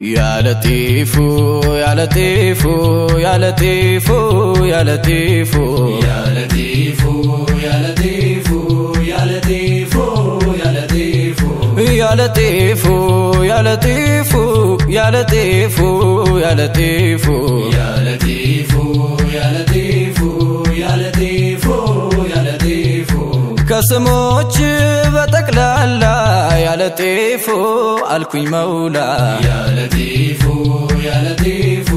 يا لطيف يا لطيف يا لطيف يا لطيف يا لطيف يا لطيف يا لطيف يا لطيف يا لطيف يا لطيف يا لطيف يا لطيف يا لطيف يا لطيف يا لطيف يا لطيف كسموش بتقلالا يا لطيف الكوي مولا يا لطيف يا لطيف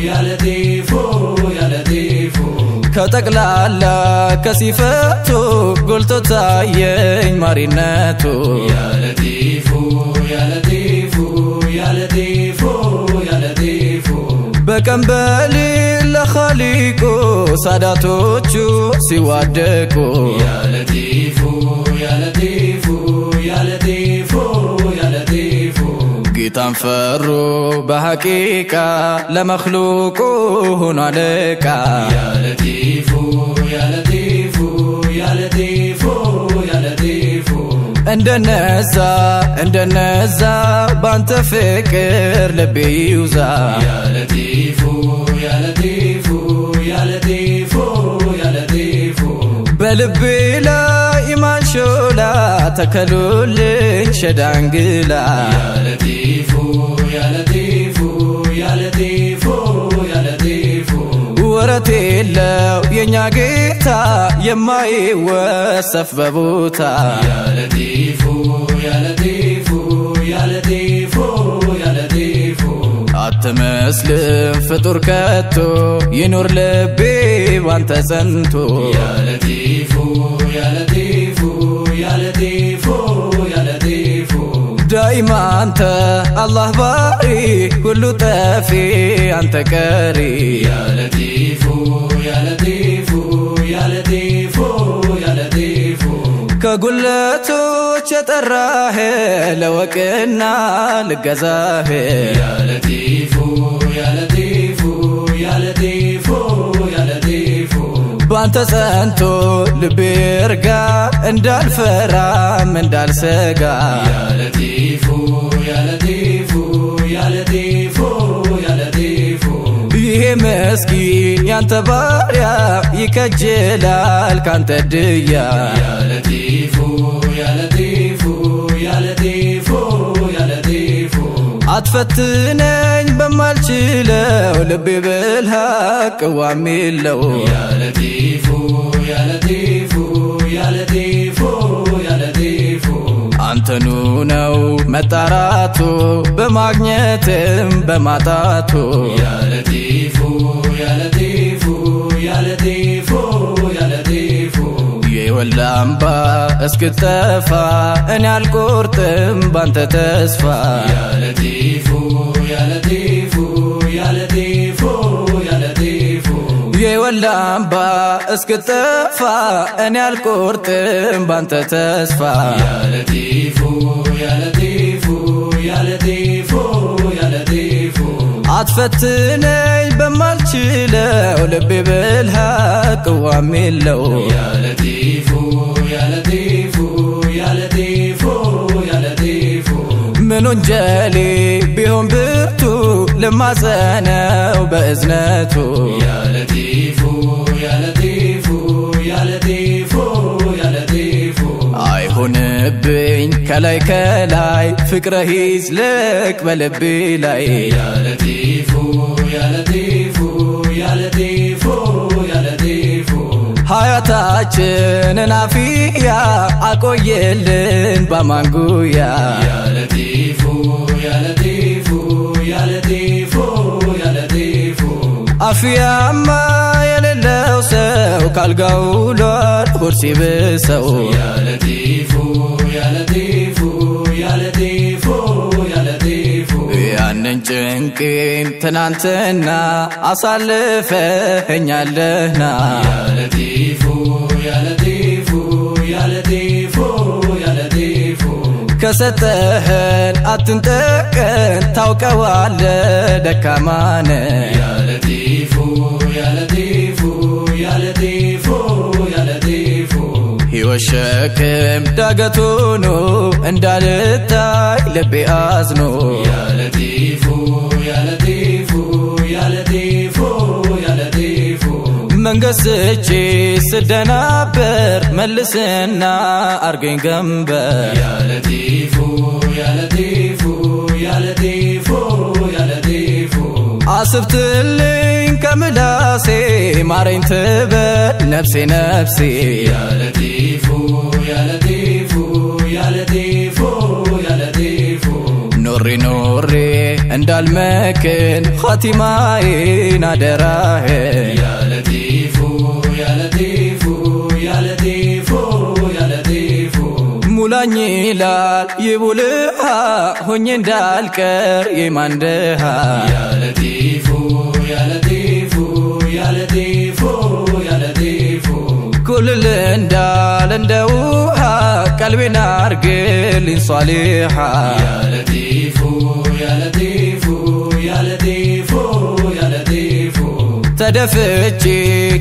يا لطيف يا لطيف كتقلالا كسيفتو قلتو تايين ماريناتو يا لطيف يا لطيف يا لطيف يا لطيف بكمبالي لخاليكو ساداتوچو سيوادكو يا لطيف يا لطيف يا لطيف يا لطيف ጌታን ፈሩ በሐቂቃ ለመخلوቁ ሆኗልቃ يا لطيف يا لطيف يا لطيف يا لطيف እንደነዛ ባንተ ፍቅር ልቤ ይውዛ يا لطيف يا لطيف يا لطيف يا لطيف በልቤ ላይ ኢማን ሾላ ተከሉልኝ ሸዳንግላ يا لطيف يا لطيف يا لطيف يا لطيف ወረት የለው የኛ ጌታ የማይወሰፍ በቦታ يا لطيف يا لطيف يا لطيف يا لطيف አትመስልም ፍጡር ከቶ ይኖር ልቤ ባንተ ጸንቶ يا لطيف يا لطيف يا لطيف يا لطيف دايما أنت الله باري كل طافي أنت كاري يا لطيف يا لطيف يا لطيف يا لطيف كقولتو تطراه لوكنا لجزاه يا لطيف يا لطيف يا لطيف يا لطيف بانت سنتو لبيرجع اندال فرام اندال سجا يا لطيف يا لطيف يا لطيف يا لطيف مسكين يانت باريا يكجلال كانت الديا يا لطيف يا لطيف يا لطيف يا لطيف عطفتنين بمالشيلو لبي بالحق وعميلو يا لطيف يا لطيف يا لطيف يا لطيف አንተኑ ነው መጣራቱ በማግኘትም በማጣቱ يا لطيف يا لطيف يا لطيف يا لطيف የወላምባ እስክተፋ እኔ አልቆርጥም ባንተ ተስፋ يا لطيف يا لطيف يا لطيف يا لطيف የወላምባ እስክተፋ እኔ አልቆርጥም ባንተ ተስፋ يا لطيف يا لطيف يا لطيف يا لطيف عطفتني بمالشيلو لبي بالحق وعميلو يا لطيف يا لطيف يا لطيف يا لطيف من انجلي بهم برتو لما زانوا بإذنته يا لطيف يا لطيف يا لطيف يا لطيف አይሆንብኝ ከላይ ከላይ ፍቅርህ ይዝለቅ በልቤ ላይ يا لطيف يا لطيف يا لطيف يا لطيف ሀያታችንን አፊያ አቆየልን በማንጉያ يا لطيف يا لطيف يا لطيف يا لطيف አፊያማ የሌለው ሰው ካልጋው ውሏል ሆድ ሲብሰው يا لطيف يا لطيف يا لطيف يا لطيف ያንን ጭንቄን ትናንትና አሳልፈኸኛለህና يا لطيف يا لطيف يا لطيف يا لطيف ከሰጠህን አትንጠቀን ታውቀዋለህ ደካማነ يا لطيف يا لطيف يا لطيف يا لطيف ሕይወት ሸክም ዳገት ሆኖ እንዳልታይ ልቤ አዝኖ يا لطيف ተንገስቼ ስደናበር መልስና አርገኝ ገንበር يا لطيف يا لطيف يا لطيف يا لطيف አስብትልኝ ከምላሴ ማረኝ ትበል ነፍሴ ነፍሴ يا لطيف يا لطيف يا لطيف يا لطيف ኖሬ ኖሬ እንዳልመክን ኻቲማዬን አደራህን يا لطيف يا لطيف يا لطيف يا لطيف ሙላኝ ይላል ይቡልሃ ሆኜ እንዳልቀር የማንደሃ يا لطيف يا لطيف يا لطيف يا لطيف ኩልል እንዳል እንደውሃ ቀልቤን አርግልኝ ሷሊሃ يا لطيف يا لطيف يا لطيف يا لطيف ተደፍቼ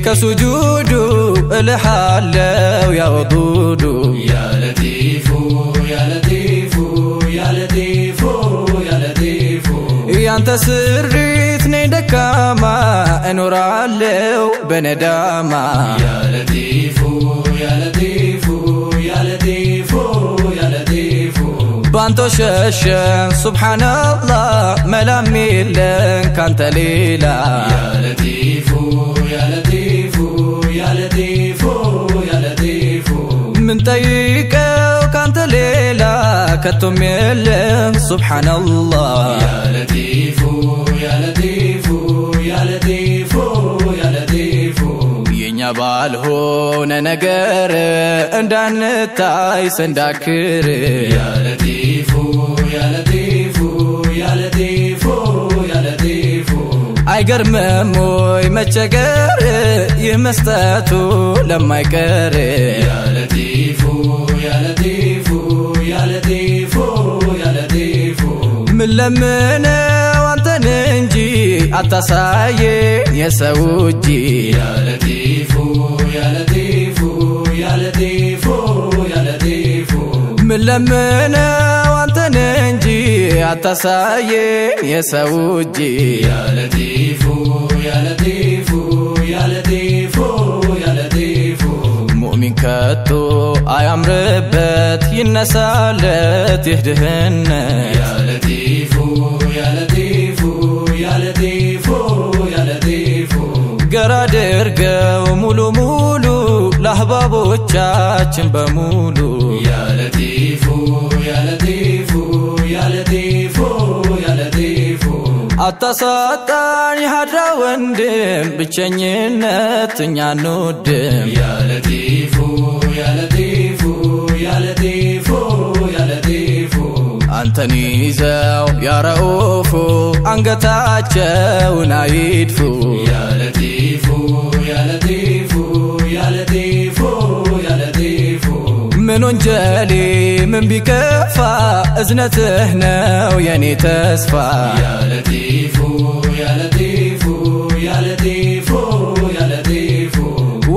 ከሱጁዱ እልሃለው ያ ወዱዱ يا لطيف يا لطيف يا لطيف يا لطيف ያንተ ስሪት ነኝ ደካማ እኖራለው በነዳማ يا لطيف يا لطيف يا لطيف يا لطيف ባንተ ሸሸን ሱብሃንአላህ መላም የለን ካንተ ሌላ يا لطيف يا لطيف يا لطيف يا لطيف ምን ጠይቀው ካንተ ሌላ ከቶም የለም ሱብሃንአላህ يا لطيف يا لطيف يا لطيف يا لطيف የኛ ባልሆነ ነገር እንዳንታይ ሰንዳክር يا لطيف يا لطيف يا لطيف يا لطيف አይገርምም ወይ መቸገር ይህ መስጠቱ ለማይቀር يا لطيف يا لطيف يا لطيف يا لطيف ምን ለምነው አንተን እንጂ አታሳየኝ የሰው እጅ يا لطيف يا لطيف يا لطيف يا لطيف ምን ለምነው አንተን እንጂ አታሳየኝ የሰው እጅ يا لطيف يا لطيف يا لطيف يا لطيف ሙእሚን ከቶ አያምርበት ይነሳለት ይህድህነት يا لطيف يا لطيف يا لطيف يا لطيف ገር አድርገው ሙሉ ሙሉ ለአህባቦቻችን በሙሉ يا لطيف يا لطيف يا لطيف يا لطيف አታሳጣኝ ሀድራ ወንድም ብቸኝነት እኛ እንወድም يا لطيف يا لطيف يا لطيف يا لطيف አንተን ይዘው ያረኡፉ አንገታቸውን አይድፉ يا لطيف يا لطيف يا لطيف يا لطيف ምን ወንጀሌ ምን ቢከፋ እዝነትህ ነው የኔ ተስፋ يا لطيف يا لطيف يا لطيف يا لطيف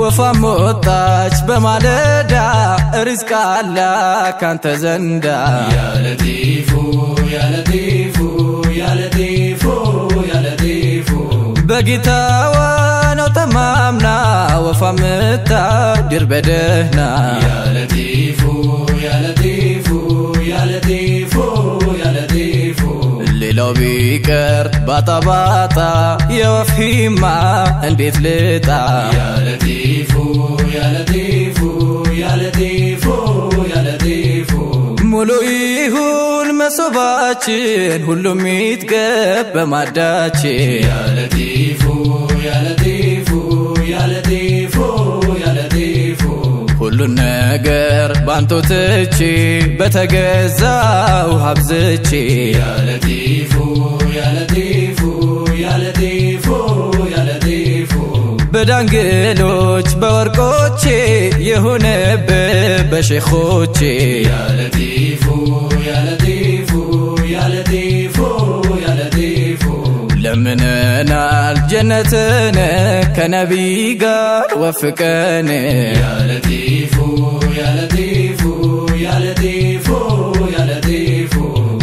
ወፋም ወጣች በማለዳ ሪዝቅ አላ ካንተ ዘንዳ يا لطيف يا لطيف يا لطيف يا لطيف በጌታዋ ነው ተማምና ወፋም ታድር በደህና يا لطيف يا لطيف يا لطيف يا لطيف ሌላው ቢቀር ባጣ የወፍ ሂማ እንዴት ልጣ يا لطيف يا لطيف يا لطيف يا لطيف ሙሉ ይሁን መሶባችን ሁሉም ይትገብ በማዳችን يا لطيف يا لطيف يا لطيف يا لطيف ሁሉን ነገር ባንተ ትቼ በተገዛው ሀብዝቼ يا لطيف يا لطيف يا لطيف يا لطيف በዳንግሎች በወርቆቼ የሆነብህ በሼኾቼ يا لطيف يا لطيف يا لطيف يا لطيف ለምነናል ጀነትን ከነቢይ ጋር ወፍቀን يا لطيف يا لطيف يا لطيف يا لطيف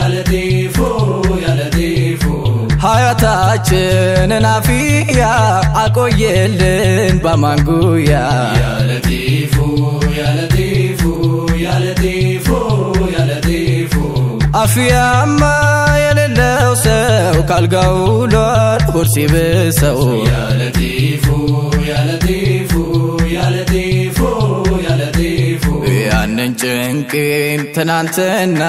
يا لطيف يا لطيف حياتاችን ናፊያ አቆየልን በማንጉያ يا لطيف يا لطيف يا لطيف يا لطيف አፍያማ የሌለው ሰው ካልጋውሏል ሁርሲ በሰው يا لطيف يا لطيف يا لطيف يا لطيف ያንን ጭንቄን ትናንትና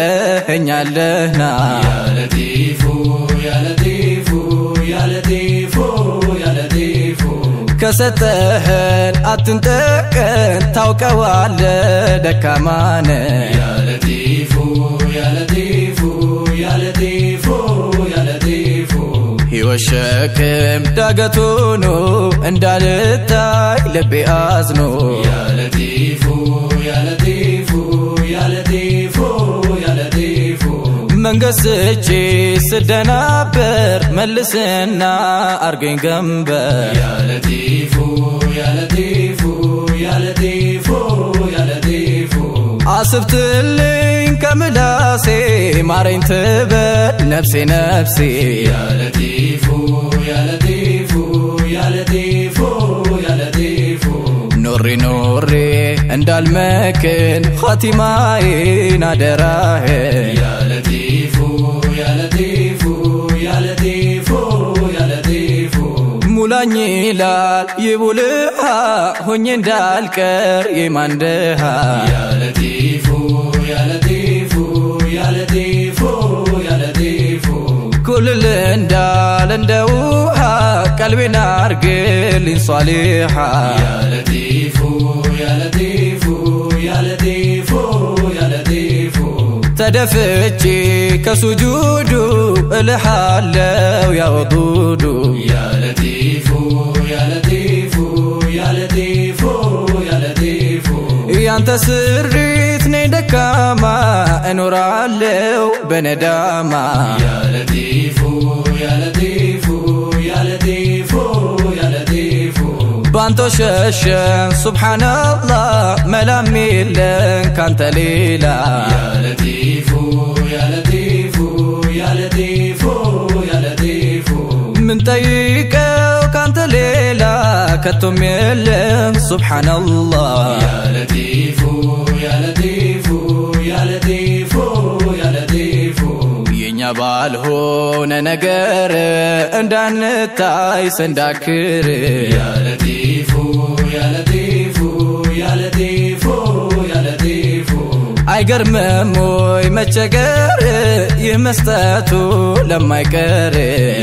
አሳልፈኸኛለህና يا لطيف يا لطيف يا لطيف يا لطيف ከሰጠህን አትንጠቀን ታውቀዋለህ ደካማነ يا لطيف يا لطيف يا لطيف يا لطيف ይወሸክም ዳገቱኑ እንዳልታይ ልቤ አዝኖ يا لطيف يا لطيف يا لطيف يا لطيف መንገስቼ ስደናበር መልስና አርገኝ ገንበር يا لطيف يا لطيف يا لطيف يا لطيف አስብትልኝ ከምላሴ ማረኝ ትበል ነፍሴ ነፍሴ يا لطيف يا لطيف يا لطيف يا لطيف ኖሬ ኖሬ እንዳልመክን ኻቲማዬን አደራህን يا لطيف يا لطيف يا لطيف يا لطيف ሙላኝ ይላል ይቡልሃ ሆኜ እንዳልቀር የማንደሃ يا لطيف يا لطيف يا لطيف يا لطيف ኩልል እንዳል እንደውሃ ቀልቤን አርግልኝ ሷሊሃ يا لطيف يا لطيف يا لطيف يا لطيف ተደፍቼ ከሱጁዱ እልሃለው ያ ወዱዱ يا لطيف يا لطيف يا لطيف يا لطيف ያንተ ስሪት ነኝ ደካማ እኖራለው በነዳማ يا لطيف يا لطيف يا لطيف يا لطيف ባንተ ሸሸን ሱብሃንአላህ መላም የለን ካንተ ሌላ يا لطيف يا لطيف يا لطيف يا لطيف ምን ጠይቀው ካንተ ሌላ ከቶም የለም ሱብሃንአላህ يا لطيف يا لطيف يا لطيف يا لطيف የኛ ባልሆነ ነገር እንዳንታይ ሰንዳክር يا لطيف يا لطيف يا لطيف يا لطيف አይገርምም ወይ መቸገር ይህ መስጠቱ ለማይቀር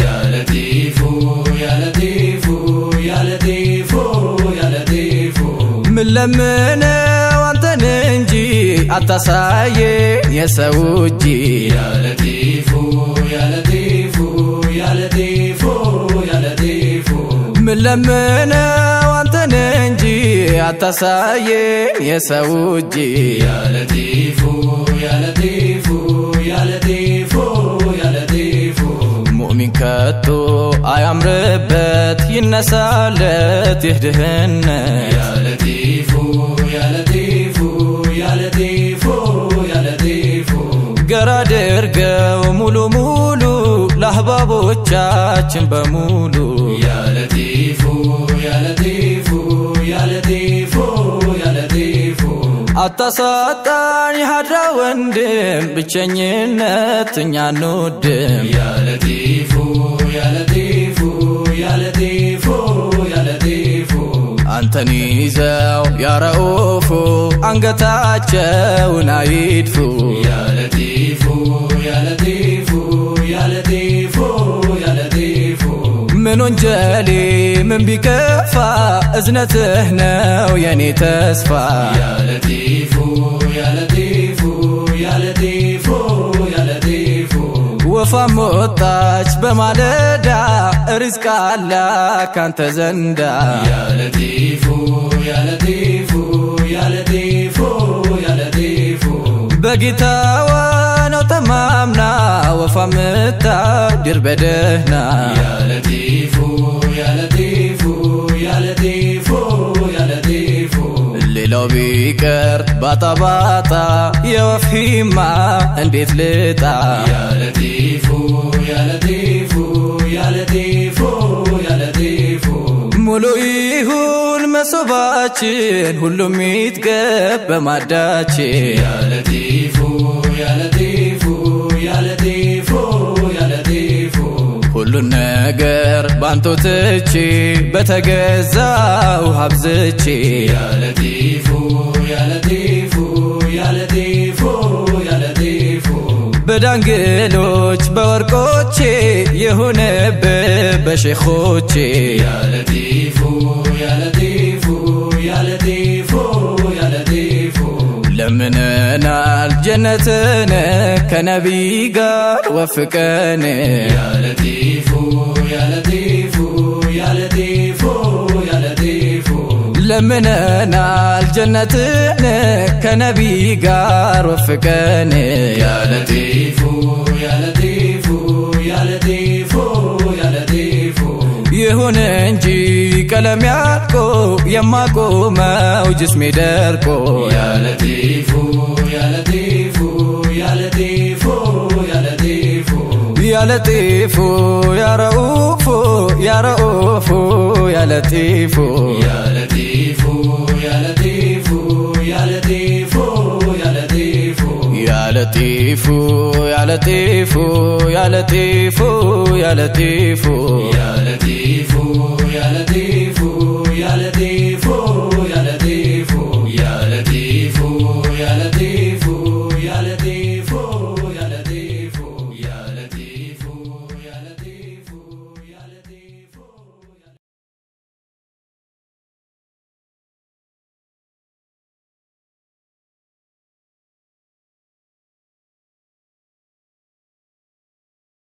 يا لطيف يا لطيف يا لطيف يا لطيف ምን ለምነው አንተን እንጂ አታሳየኝ የሰው እጅ يا لطيف يا لطيف يا لطيف يا لطيف ምን ለምነው አንተን እንጂ አታሳየኝ የሰው እጅ يا لطيف يا لطيف يا لطيف يا لطيف ሙእሚን ከቶ አያምርበት ይነሳለት ይህድህነት يا لطيف يا لطيف يا لطيف يا لطيف ገር አድርገው ሙሉ ሙሉ ለአህባቦቻችን በሙሉ يا لطيف يا لطيف يا لطيف يا لطيف አታሳጣኝ ሀድራ ወንድም ብቸኝነት እኛ አንወድም يا لطيف يا لطيف يا لطيف يا لطيف አንተን ይዘው ያረኡፉ አንገታቸውን አይድፉ يا لطيف يا لطيف يا لطيف يا لطيف ምን ወንጀሌ ምን ቢከፋ እዝነትህ ነው የኔ ተስፋ يا لطيف يا لطيف يا لطيف يا لطيف ወፋም ወጣች በማለዳ ሪዝቅ አላ ካንተ ዘንዳ يا لطيف يا لطيف يا لطيف يا لطيف በጌታዋ ነው ተማምና ወፋም ታድር በደህና يا لطيف يا لطيف يا لطيف يا لطيف ሌላ ሌላው ቢቀር ባጣ ባጣ የወፊማ እንዴት ልጣ ያ ለጢፉ ያ ለጢፉ ያ ለጢፉ ያ ለጢፉ ሙሉ ይሁን መሶባችን ሁሉም ይትገብ በማዳችን ያ ለጢፉ ያ ለጢፉ ያ ለጢፉ ያ ለጢፉ ሁሉን ነገር ባንተ ትቼ በተገዛው ሀብዝቼ ያ ለጢፉ ያ ለጢፉ ያ ለጢፉ ያ ለጢፉ በዳንግሎች በወርቆቼ የሆነብህ በሼኾቼ ያ ለጢፉ ያ ለጢፉ ያ ለጢፉ ያ ለጢፉ ለምነናል ጀነትን ከነቢይ ጋር ወፍቀን ያ ለጢፉ ያ ለጢፉ ያ ለጢፉ ያ ለጢፉ ለምነናል ጀነትን ከነቢይ ጋር ወፍቀን ያ ለጢፉ ያ ለጢፉ ያ ለጢፉ ያ ለጢፉ ይሁን እንጂ ቀለም ያልቆ የማቆመው ጅስሜ ደርቆ ያ ለጢፉ ያ ለጢፉ ያ ለጢፉ ያ ለጢፉ ያ ለጢፉ ያ ረኡፉ ያ ረኡፉ ያ ለጢፉ ያ ለጢፉ ያ ለጢፉ ያ ለጢፉ ያ ለጢፉ ያ ለጢፉ ያ ለጢፉ ያ ለጢፉ ያ ለጢፉ ያ ለጢፉ ያ ለጢፉ ያ ለጢፉ